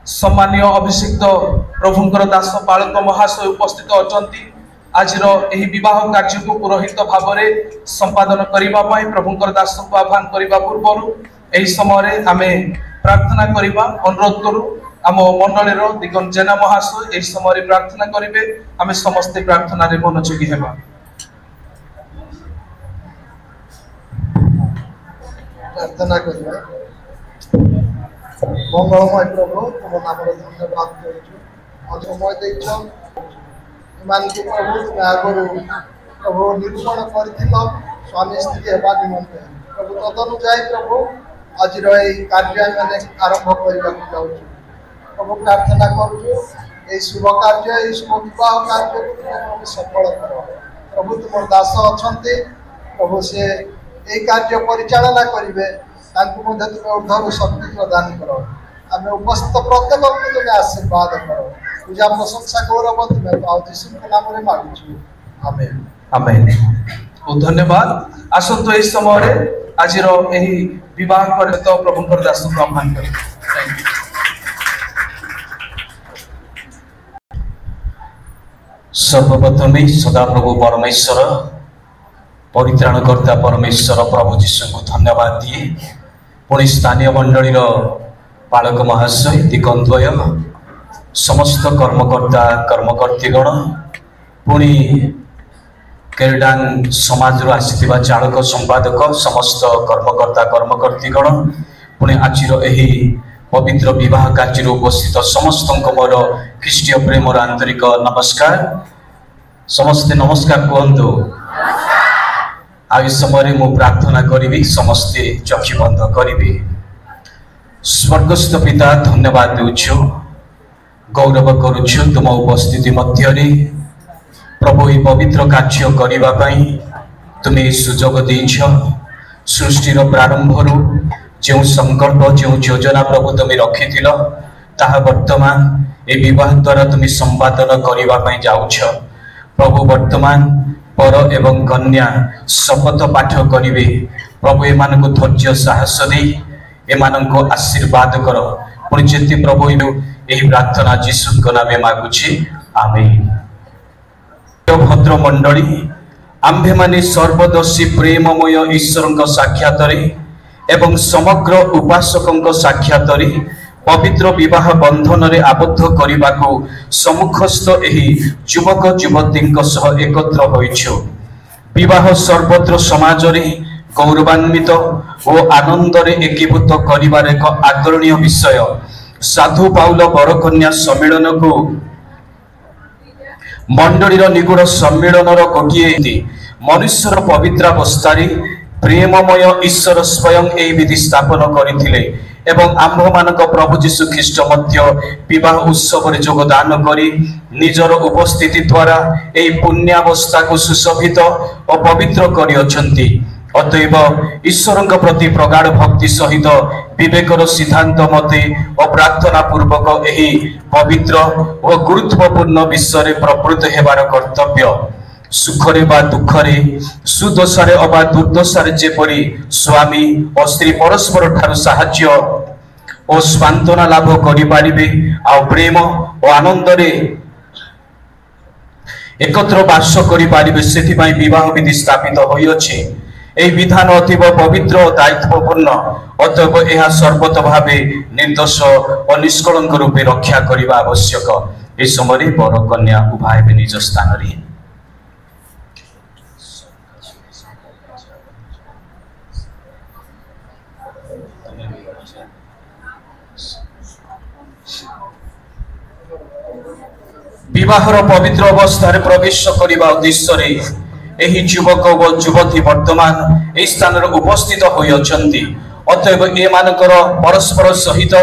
सम्मानीय अभिषिक्त प्रभुंकर दास पालक महाशय उपस्थित अछंती। आज विवाह कार्य को पुरोहित भाव में संपादन करने प्रभुंकर दास को आह्वान करने पूर्व यही समय आमे प्रार्थना करवा अनुरोध करूँ। आम मंडल दिगंत जेना महाशय यही समय प्रार्थना करेंगे। आम समस्ते प्रार्थना रे मनोयोगी हेबा। प्रार्थना करवा। मंगलमय प्रभु तुम नाम धन्यवाद समय देख प्रभु तुम आगु प्रभु निरूपण कर स्वामी स्त्री हेबा निमंते प्रभु तदनुजाई प्रभु आज कार्य मैंने आरंभ करने जाऊँ प्रभु प्रार्थना करुँ शुभ कार्य शुभ विवाह कार्य तुम सफल कर प्रभु तुम दास अच्छा प्रभु से यही कार्य परिचालना करेंगे तुम ऊर्धर शक्ति प्रदान कर आम उपस्थित प्रत्येक को तुम आशीर्वाद कर पूजा प्रशंसा गौरव तुम्हें जीशु नाम मांगुछु आमेन आमेन। धन्यवाद। आसतु यही समय आज विवाह कर प्रभुंकर दास को आह्वान कर। सर्वप्रथम सदाप्रभु परमेश्वर परित्राणकर्ता परमेश्वर प्रभु जीशु को धन्यवाद दिए पुणी स्थानीय मंडलीर पालक महाशय दिगंतय समस्त कर्मकर्ता कर्मकर्तीगण पुणी केरडांग समाज आसीथिबा चालक संपादक समस्त कर्मकर्ता कर्मकर्तीगण पुणी आज पवित्र विवाह कार्य उपस्थित समस्त मोर ख्रीष्टीय प्रेमर आंतरिक नमस्कार। समस्ते नमस्कार कहतु। आज समय मु प्रार्थना करी समस्ते चक्षु बंद करी। स्वर्गस्थ पिता धन्यवाद देउछु गौरव करुछु तुम उपस्थिति मध्य प्रभु ये पवित्र कार्य करने तुम्हें सुजोग देछ। सृष्टिर प्रारंभ जो संकल्प जो योजना प्रभु तुम्हें रखी ताहा वर्तमान ए विवाह द्वारा तुम्हें संपादन करने जाऊछ प्रभु। वर्तमान पर एवं कन्या शपथ पाठ करेंगे प्रभु एमान को धैर्य साहस दे एमान को आशीर्वाद कर पुणी जेति प्रभु यही प्रार्थना जीशु नाम मागुछि आमेन। भद्र मंडली आम्भे माने सर्वदर्शी प्रेममय ईश्वर साक्षात एवं समग्र उपासकों साक्षात पवित्र विवाह बंधन रे आबद्ध करने को सम्मुखस्थ एही युवक युवती एकत्र होइछु। विवाह सर्वत्र समाज रे गौरवान्वित और आनंद रे एकीभूत करिवार एक आदरणीय विषय। साधु पाउल बरकन्या सम्मेलन को मंडलीर निगूढ़ सम्मेलन गोटे मनुष्यर पवित्रावस्था प्रेममय ईश्वर स्वयं यही विधि स्थापन करथिले एवं आम्भ मानक प्रभु जीशु ख्रीष्ट मध्य विवाह उत्सव रे योगदान करी निजर उपस्थिति द्वारा यही पुण्यावस्था को सुशोभित और पवित्र करी अछंती। अतएव ईश्वर प्रति प्रगाढ़ भक्ति सहित विवेकर सिद्धांत मते और प्रार्थना पूर्वक यही पवित्र और गुरुत्वपूर्ण विषय प्रवृत्त हेबार कर्तव्य। सुखरे बा दुखरे सुदशारे अबा दुर्दशारे जेपरी स्वामी और स्त्री परस्पर ठार साहाय्य और सांत्वना लाभ करि पारिबे आ प्रेम और आनंद रे एकत्र वास करि पारिबे सेथिबाई विवाह विधि स्थापित होई अछि। एही विधान अतीव पवित्र और दायित्वपूर्ण अतएव यह सर्वत भावे निर्दोष और निष्कलंक रूपे रक्षा करने आवश्यक। इस समय बर कन्या उभय निज स्थान रे विवाहर पवित्र अवस्था प्रवेश करने उद्देश्य यही युवक और युवती वर्तमान यह स्थान उपस्थित होती। अतएव एमानकर परस्पर सहित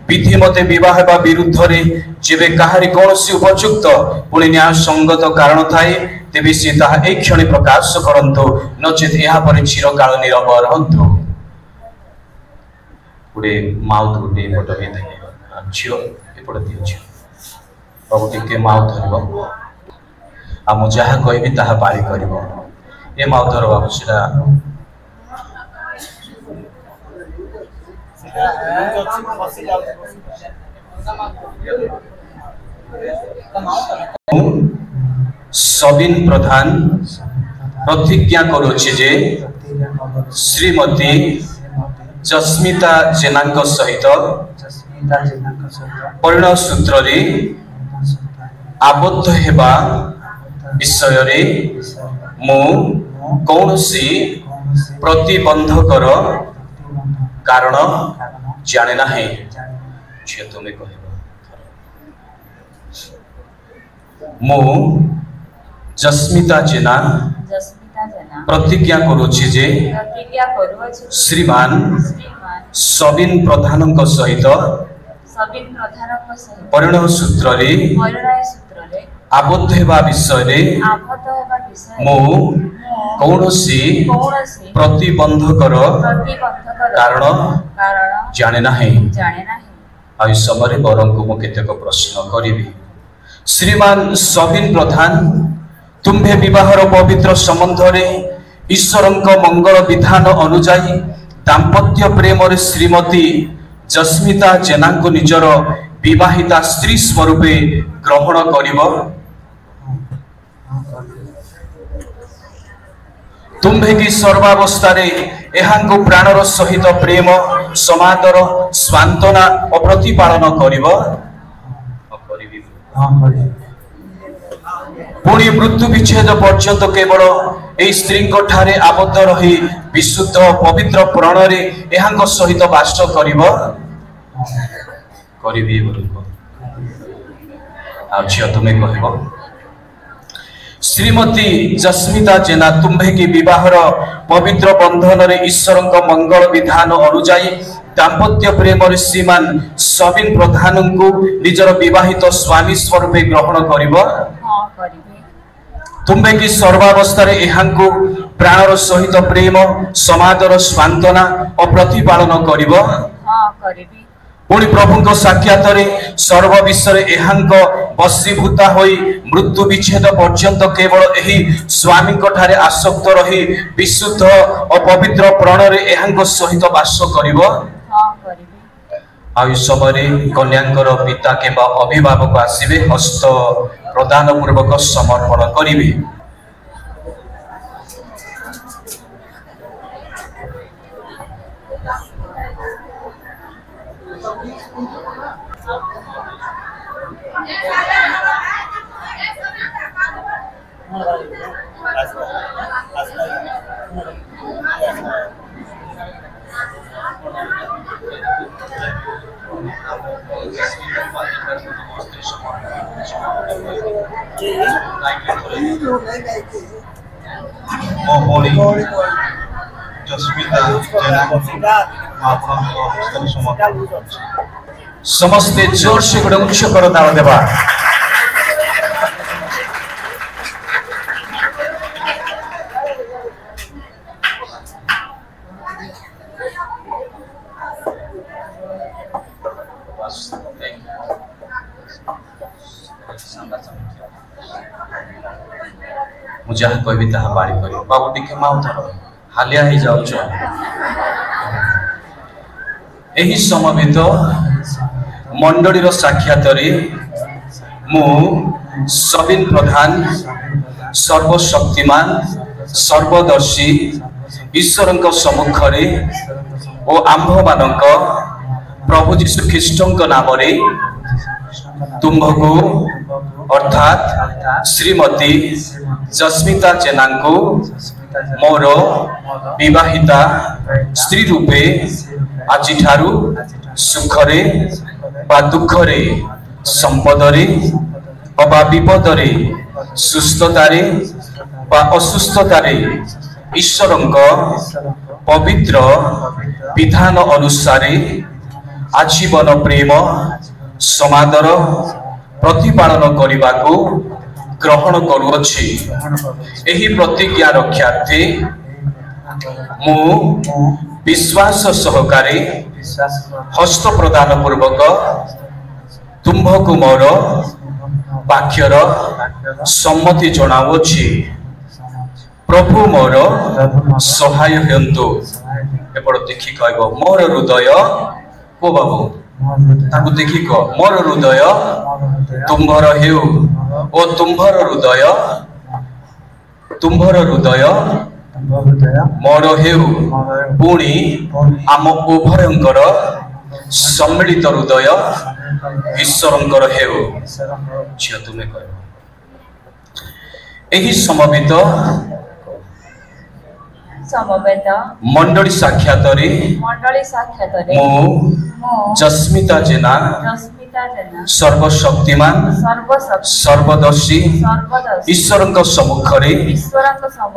विधि मते विवाह विरुद्ध में जेबे कहारी कौन उपयुक्त पुणी न्याय संगत कारण थाए तेबे सी ताहा एक क्षण प्रकाश करंतु नचेत यह पर चिरकाल नीरव रहंतु। गुडे माउथ गुडे फोटो भी देखे झियो एपट दियो प्रभु टिके माउथ धरब आ मु जहा कहबी ताहा पारी करब ए माउथ धर बाबू सेटा सबिन प्रधान प्रतिज्ञा करुछि जे श्रीमती जस्मिता जेनांक सहित परिणय सूत्र रे आबद्ध हेबा विषय रे मु कौनसी प्रतिबंधकर कारण जाने ना है। झियो तुमे कहबो मु जस्मिता जेना प्रतिज्ञा करुछि जे श्रीमान सबिन प्रधानक सहित परिणय सूत्र रे आबद्ध हेबा विषय रे मु कौनसी प्रतिबंधकर कारण जाने ना है। आई समय बरं को मु केतेक प्रश्न करिबी। श्रीमान सबिन प्रधान तुम्भे विवाहर पवित्र संबंध रे ईश्वरंक मंगल विधान अनुजाई दाम्पत्य प्रेम रे श्रीमती जस्मिता जेना को निजर विवाहिता स्त्री स्वरूपे ग्रहण करिबो। तुम्भे की सर्वावस्था रे एहांको प्राणर सहित प्रेम समादर स्वांतना और प्रतिपालन करिबो। पुणी मृत्यु विच्छेद पर्यंत केवल ए स्त्री ठारे आबद्ध रही विशुद्ध पवित्र प्राण रे एहांक सहित वास करिबो। करिबी बोलिबो। आ झियो तुमे कहबो श्रीमती जस्मिता जेना तुम्भे की विवाहर पवित्र बंधन रे ईश्वरंक मंगल विधान अनुजाई दाम्पत्य प्रेम रे श्रीमान सबिन प्रधान को निजर विवाहित स्वामी स्वरूपे ग्रहण करिबो। तुम्भे की सर्वावस्था रे एहांको प्राणर सहित प्रेम समादर स्वांतना और प्रतिपालन करिबो। पुणी प्रभु को साक्षात रे सर्व विषय एहांक वशीभूता होई मृत्यु विच्छेद पर्यंत केवल एही स्वामी ठारे आसक्त रही विशुद्ध और पवित्र प्राण रे एहांक सहित वास करिबो। आयु समय कन्यांकर पिता केबा अभिभावक आसीबे हस्त प्रदान पूर्वक समर्पण करिबे। समस्ते जोर से गोटे उच्च कर दान देवा। मुझे कहबी ताहा बाड़ी कर बाबू टिके माउ धर हालिया ही जाउछ। एही समवेत मंडलीर साक्षात रे मु सबिन प्रधान सर्वशक्तिमान सर्वदर्शी ईश्वरंक सम्मुख रे ओ आंभ मानक प्रभु जीशु ख्रीष्टंक नाम रे तुम्भको अर्थात श्रीमती जस्मिता जेना को मोर विवाहिता स्त्री रूपे आज ठारू सुखरे बा दुखरे संपदरे बा विपदरे सुस्थतारे बा असुस्थतारे ईश्वरंक पवित्र विधान अनुसार आजीवन प्रेम समादर प्रतिपालन करने को ग्रहण करुअछि। एही प्रतिज्ञा रक्षार्थे मु विश्वास सहकारे हस्त प्रदान पूर्वक तुम्भको मोर वाक्यर सम्मति जनाउछि। प्रभु मोर सहाय हेतु एपड़ देखि कहबो मोर हृदय को बाबू ताकू देखी कह मोर हृदय तुम्भर हेउ ओ तुम्भर हृदय मोर हेउ पुणी आम उभयंकर सम्मिलित हृदय ईश्वरंकर हेउ झियो तुमे कह एही समवेत मंडली साक्षात मु जस्मिता जेना सर्वशक्तिमान सर्वदर्शी ईश्वरंक सम्मुखरे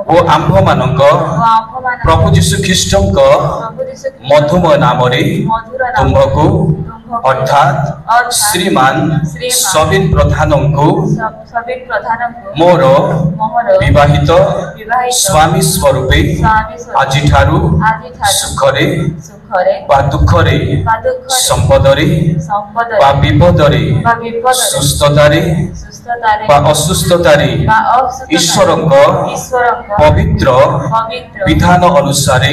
ओ आंभ मानक प्रभु जीशु ख्रीष्टंक मधुमय नाम रे तुम्भको अर्थात श्रीमान सबिन प्रधानंको मोर विवाहित स्वामी स्वरूपे आज ठारू सुखरे बा दुखरे संपदरे बा विपदरे सुस्थतारे बा असुस्थतारे ईश्वरंक पवित्र विधान अनुसारे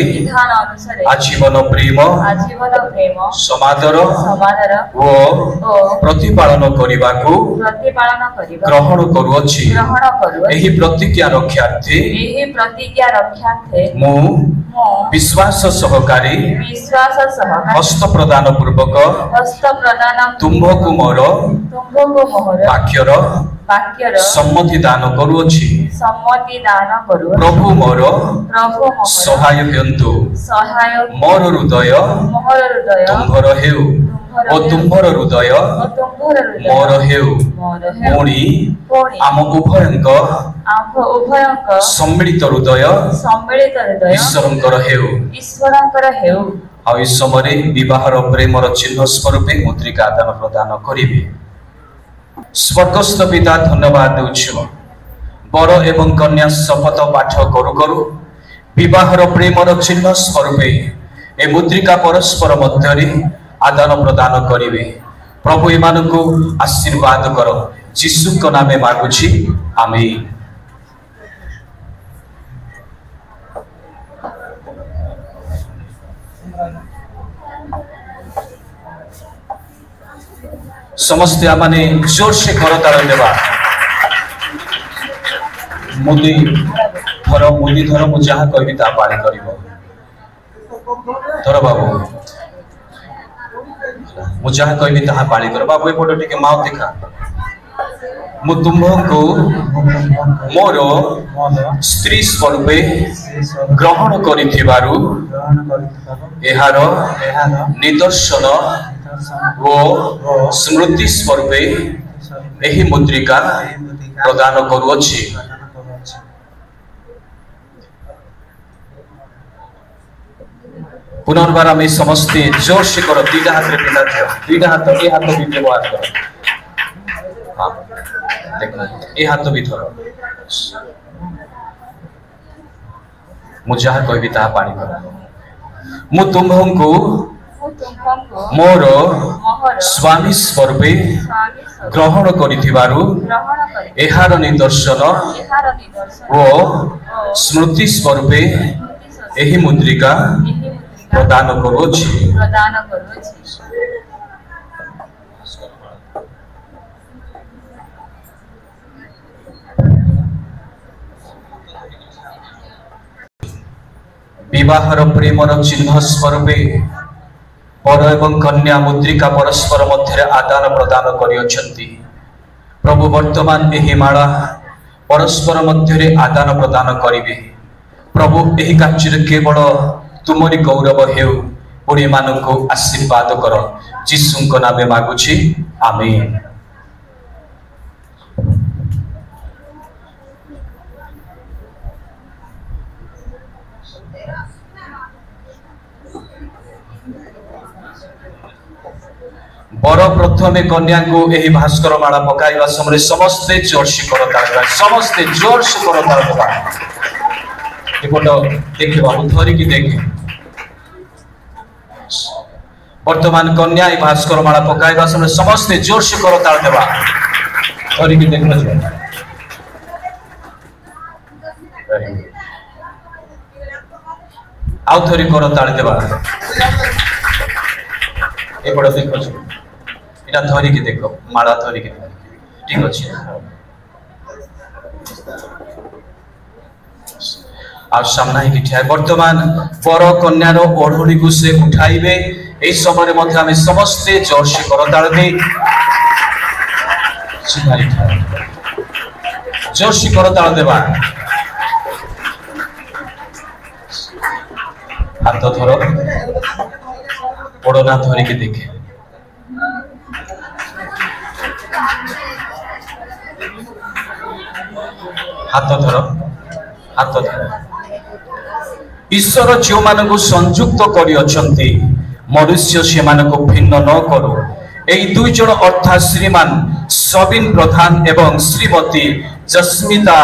आजीवन प्रेम समादर ओ प्रतिपालन करिबाकू ग्रहण करूअछि एही प्रतिज्ञा रक्षार्थे मु विश्वास सहकारी हस्त प्रदान पूर्वक तुम्भको मोर वाक्यर सम्मति दान करूअछि प्रभु मोर सहाय हेतु मोर हृदय तुम्भर हेउ ओ तुम्भर हृदय मोर हेउ पुणी आम उभयंक सम्मिलित हृदय ईश्वरंकर हेउ आ इस समय विवाहर प्रेमर चिन्ह स्वरूप मुद्रिका आदान प्रदान करिवे स्वर्गस्थ पिता धन्यवाद देउछु बर एवं कन्या शपथ पाठ करू करू विवाहर प्रेमर चिन्ह स्वरूप ए मुद्रिका परस्पर मध्य आदान प्रदान करिवे प्रभु एमानकु आशीर्वाद कर यीशु नामे मागुछि आमीन। समस्त आमाने जोर से करताल देवा मुदी धर मु जहाँ कहबी ता पानी करिवो धर बाबू मु जहाँ कहबी ता पानी कर बाबू ए फोटो टिके माउ देखा मु तुमको मोर स्त्री स्वरूपे ग्रहण करिथिबारु एहार निदर्शन वो स्मृति स्वरूपे एही मुद्रिका प्रदान करूअछि पुनर्बार आम समस्ते जोर से कर दीटा हाथ रे पिता दियो दीटा हाथ ए हाथ भी व्यवहार कर हां देखना ए हाथ भी धरो मु जहाँ कहबी ता पानी कर मु तुमको मोर स्वामी स्वरूपे ग्रहण करिथिबारु एहार निदर्शन ओ स्मृति स्वरूपे एही मुद्रिका प्रदान करूछि विवाहर प्रेमर चिन्ह स्वरूपे बर एवं कन्या मुद्रिका परस्पर मध्य आदान प्रदान करियछन्ति प्रभु वर्तमान एही माला परस्पर मध्य आदान प्रदान करिवे प्रभु एही कार्य केवल तुमरी गौरव हेउ पुणी मानकु आशीर्वाद कर यीशुଙ୍କ नामे मागुछि आमीन। बर प्रथमे कन्या को एही भास्कर माला पकाइबा समय समस्ते जोर से करताल समस्ते जोर से करताल दबा ए फोटो देखे बाबू धरी की देखे वर्तमान कन्या ए भास्कर माला पकाइबा समय समस्ते जोर से करताल देबा धरी की देखो आउ थरी करताल देबा ଏପଟ ଦେଖ ଏଇଟା ଧରିକି ଦେଖ ମାଳା ଧରିକି ଦେଖ ଠିକ ଅଛି ଆଉ ସାମ୍ନା ହେଇକି ଠିଆ ବର୍ତ୍ତମାନ ବର କନ୍ୟାର ଓଢ଼ଣୀକୁ ସେ ଉଠାଇବେ এই সময়ের মধ্যে আমি সমস্তে জোরসে করতাল দেই জোরসে করতাল দেবা হাত ধরো ওড়না ধরিকে দেখে হাত ধরো হাত ধরো ईश्वर जो मानक संयुक्त करी अछंती मनुष्य से मानक भिन्न न करू एई दुई जन अर्थात श्रीमान सबिन प्रधान एवं श्रीमती जस्मिता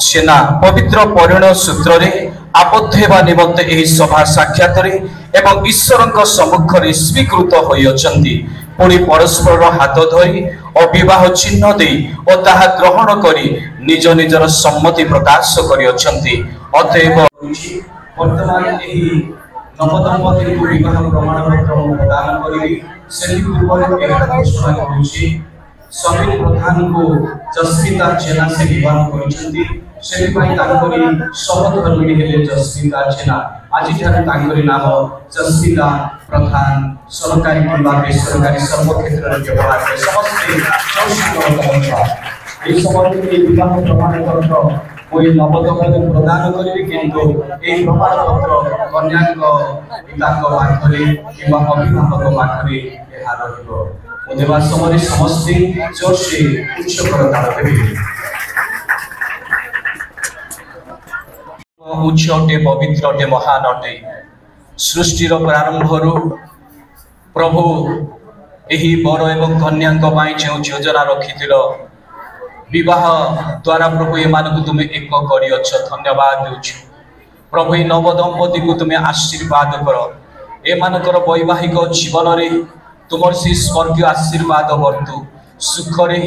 सेना पवित्र परिणय सूत्र रे आबद्ध हेबा निमंते एही सभा साक्षात रे एवं ईश्वरक सम्मुख रे स्वीकृत होई अछंती पुणी परस्पर हाथ धरी और विवाह चिन्ह दे और ताहा ग्रहण करी निज निजर सम्मति प्रकाश करी अछंती अतएव वर्तमान एही नवदंपति को विवाह प्रमाण पत्र प्रदान करी से पूर्व एक घोषणा करूची सबिन प्रधान को जस्मिता जेना से विवाह करिसंती से पई तांकरी सहधर्मिणी हेले जस्मिता जेना आज ठार तांकरी नाम जस्मिता प्रधान सरकारी किंवा बेसरकारी सर्व क्षेत्र रे व्यवहार के समस्त जोशी এই সময় এই বিবাহ প্রমাণ পত্র ওই নবদম্পতি প্রদান করিবে কিন্তু এই প্রমাণপত্র কন্যাঙ্গ পিতাঙ্গ পাখরে কিংবা অভিভাবক পাখরে ଏହା ରହିବ ମୁଁ ଦେବା ସମୟରେ ସମସ୍ତେ ଜୋରସେ ଉଚ୍ଚ କରତାଳ ଦେବେ ଉଚ୍ଚ ଅଟେ ପବିତ୍ର ଅଟେ ମହାନ ଅଟେ ସୃଷ୍ଟିର ପ୍ରାରମ୍ଭରୁ ପ୍ରଭୁ ଏହି ବର ଏବଂ କନ୍ୟାଙ୍କ ପାଇଁ ଯେଉଁ ଯୋଜନା ରଖିଥିଲ विवाह द्वारा प्रभु एमानकु तुमे एक करियछ धन्यवाद देउछु प्रभु ए नवदंपति को तुमे आशीर्वाद करो एमानकर वैवाहिक जीवन रे तुमर से स्वर्गीय आशीर्वाद वर्तु सुख रे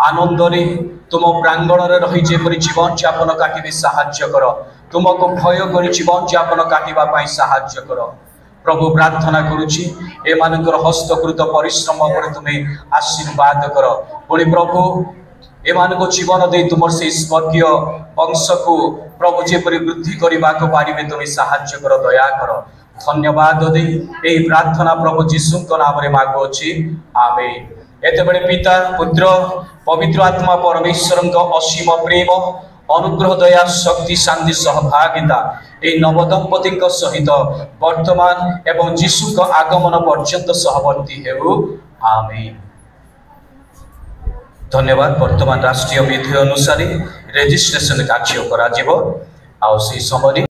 आनंद रे तुम प्रांगण रे रही जे परि जीवन यापन काटिबे सहाय्य करो तुमको भय करी जीवन यापन काटिबा पई सहाय्य करो प्रभु प्रार्थना करूची एमानकर हस्तकृत परिश्रम पर तुमे आशीर्वाद करो पुणी प्रभु एमानको जीवन दे तुमर से स्वर्गीय वंश को प्रभु जेपरि वृद्धि करबा को पारिबे तुमे सहाय्य कर दया कर धन्यवाद दे एही प्रार्थना प्रभु यीशु को नाम रे मागो छी आमेन एते बडे पिता पुत्र पवित्र आत्मा परमेश्वर को असीम प्रेम अनुग्रह दया शक्ति शांति सहभागिता ए नवदंपति सहित वर्तमान एवं यीशु को आगमन पर्यंत सहवर्ती हेउ आमेन धन्यवाद वर्तमान राष्ट्रीय विधि अनुसार रेजिस्ट्रेशन कार्य करा जिवो आ से समय